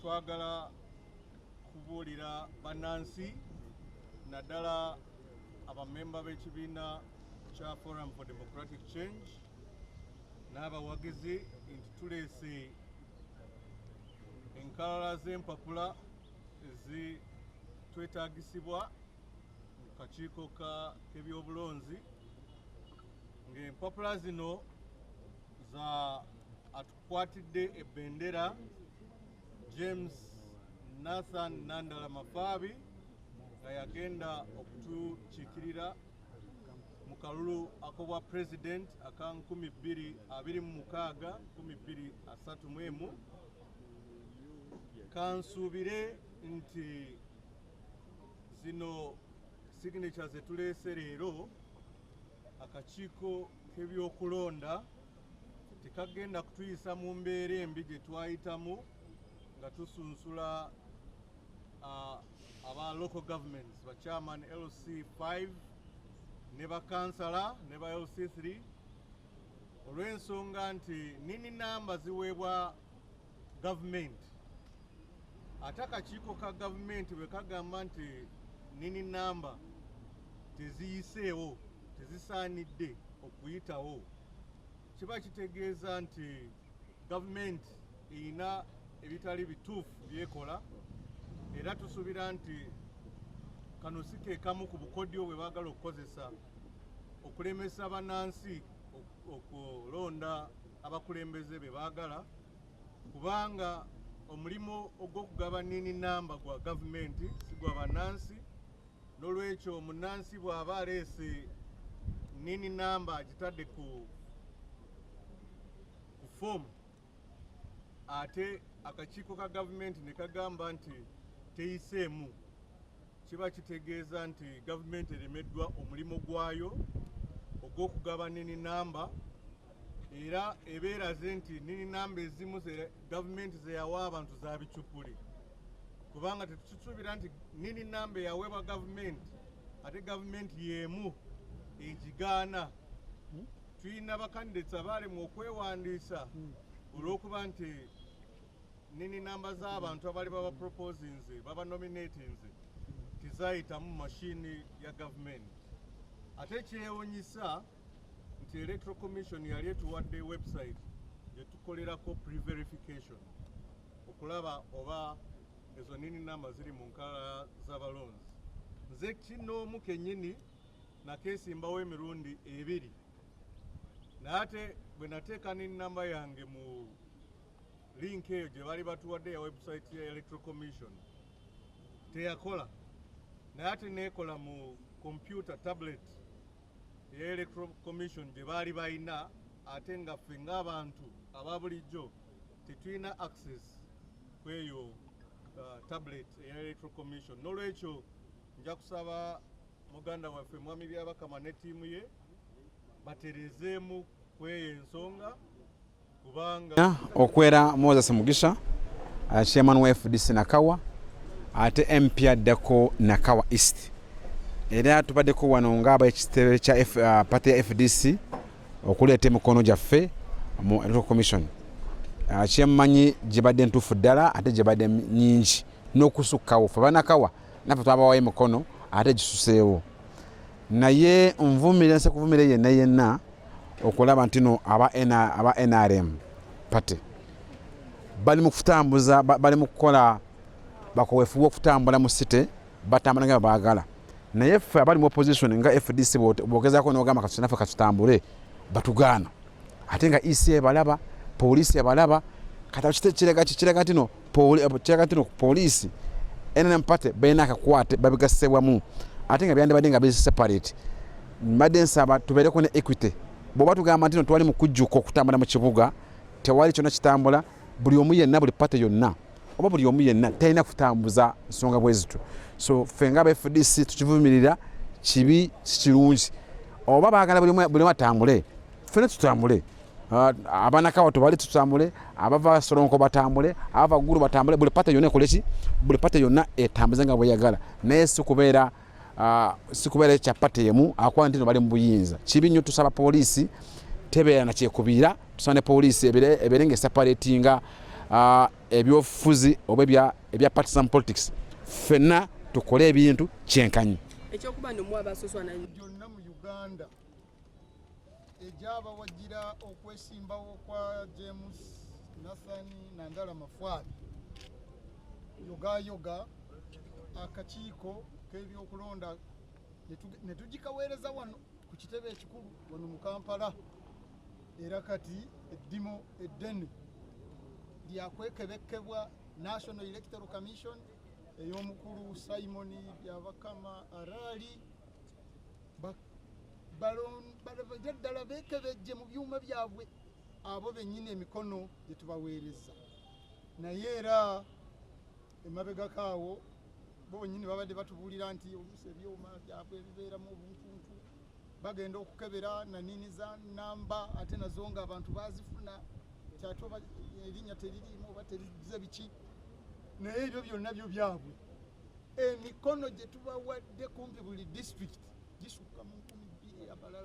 twagala kubuulira bannansi naddala abamemba b'ekibiina kya Forum for Democratic Change n'abawagizi nti tuleese enkalala z'empapula ezitwetaagisibwa mu kakiiko k'ebyobulonzi ng'empapula zino za atukwatidde ebendera James Nathan Nandala Mafaabi nga yagenda okutukiikirira mu kalulu ak'obwa president aka 2026 kansuubire nti zino signatures zetuleese leero akakiiko k'ebyokulonda tekagenda kutuyisa mu mbeera embi gye twayitamu nga tusunsula aba local governments ba chairman LC5 ne ba kansala ne ba LC3 olw'ensonga nti nini namba ziweebwa government ate akakiiko ka government bwe kagamba nti nini namba teziyiseewo tezisaanidde okuyitawo kiba kitegeeza nti government erina ebitali bituufu byekola era tusuubira nti kano si ke kamu ku bukodyo bwe baagala okukozesa okulemesa bannansi okulonda abakulembeze be baagala kubanga omulimu ogw'okugaba nini namba gwa gavumenti si gwa bannansi n'olwekyo omunnansi bw'aba aleese nini namba agitadde ku foomu ate akakiiko ka gavumenti ne kagamba nti teyiseemu kiba kitegeeza nti gavumenti eremeddwa omulimu gwayo ogw'okugaba nini namba era ebeeraze nti nini namba ezimu gavumenti zeyawa abantu za bicupuli kubanga tetukisuubira nti nini namba eyaweebwa gavumenti ate gavumenti yeemu egigaana tulina bakandidates abaalimu okwewandiisa olw'okuba nti nini namba z'abantu abali baba proposinze baba nominatinze tizayitamu mashini ya gavumenti ate kyewuunyisa nti electoral commission yali etuwadde website gyetukolerako pre-verification okulaba oba ezo nini namba ziri mu nkala z'abalonzi nze kinoomu kennyini nakeesimbawo emirundi 2 naate bwe nateeka nini namba yange mu link eyo gye bali batuwadde ya website ya electoral commission teyakola naye ate neekola mu computer tablet ya electoral commission gye baali balina ate nga ffe ng'abantu aba bulijjo tetulina access kweyo tablet ya electoral commission n'olwekyo nja kusaba muganda waffe mwami Byabakama ne ttiimu ye baterezeemu kweyo ensonga kubanga okwera Moses Mugisha chairman wa FDC Nakawa ate MP addeko Nakawa East era tubaddeko wano ng'aba ekitebe kya party ya FDC okuleeta emikono gyaffe mu electoral commission kyemmanyi gye badde ntuufu ddala ate gye badde nnyingi n'okusukkawo fe banakawa naffe twabawayo emikono ate gisuseewo naye nvumirira nse kuvumira yenna okulaba nti no aba NRM party bali mu kutambuza bali mu kukola bakoweefubwe okutambula mu city batambula nga baagala naye ffe abali mu opposition nga FDC bogezaako n'ogamba katunaffe katutambule batugaana ate nga EC ebalaba poliisi ebalaba kati kiraga tino poliisi NRM party balina akakwate babigassebwamu ate nga byandibadde nga biri separate mbadde nsaba tubeereko ne equity bw'oba tugamba nti twali mu kujjuka okutambula mu kibuga tewali kyonna kitambula buli omu yenna buli party yonna oba buli omu yenna talina kutambuza nsonga bwe zito so ffe ng'aba FDC tukivumirira kibi si kirungi oba baagala buli omu atambule ffene tutambule abanakawa tubali tutambule abava Solonko batambule abava Ggulu batambule buli party yonna ekole ki buli party yonna etambuze nga bweyagala naye sikubeera kya party yemu akwa ntino bali mu buyinza kibi nnyo tusaba poliisi tebeera na kyekubiira tusaba ne poliisi eberenge separatinga ebyofuzi oba ebya partisan politics ffenna tukole ebintu kyenkanyi ekyokuba ndomwa abasoswa nanyo gyonna mu Uganda egyabawajira okwesimbawo kwa James Nathan Nandala Mafaabi yoga akakiiko k'ebyokulonda ne tugikaweereza wano ku kitebe ekikulu wano mu Kampala era kati eddimo eddene lyakwekebekebwa National Electoral Commission ey'omukulu Simon Byabakama Arali ddala beekebejje mu byuma byabwe abo bennyini emikono gye tubaweereza naye era emabega kaawo bo bennyini babadde batubuulira nti oluusi ebyuma byabwe bibeeramu obuntuntu bagenda okukebera nanini za namba ate nazo nga abantu bazifuna kyate oba erinnya teririimu oba terize biki naye ebyo byonna byo byabwe emikono gye tubawadde kumpi buli district gisukka mu 2,000 abalala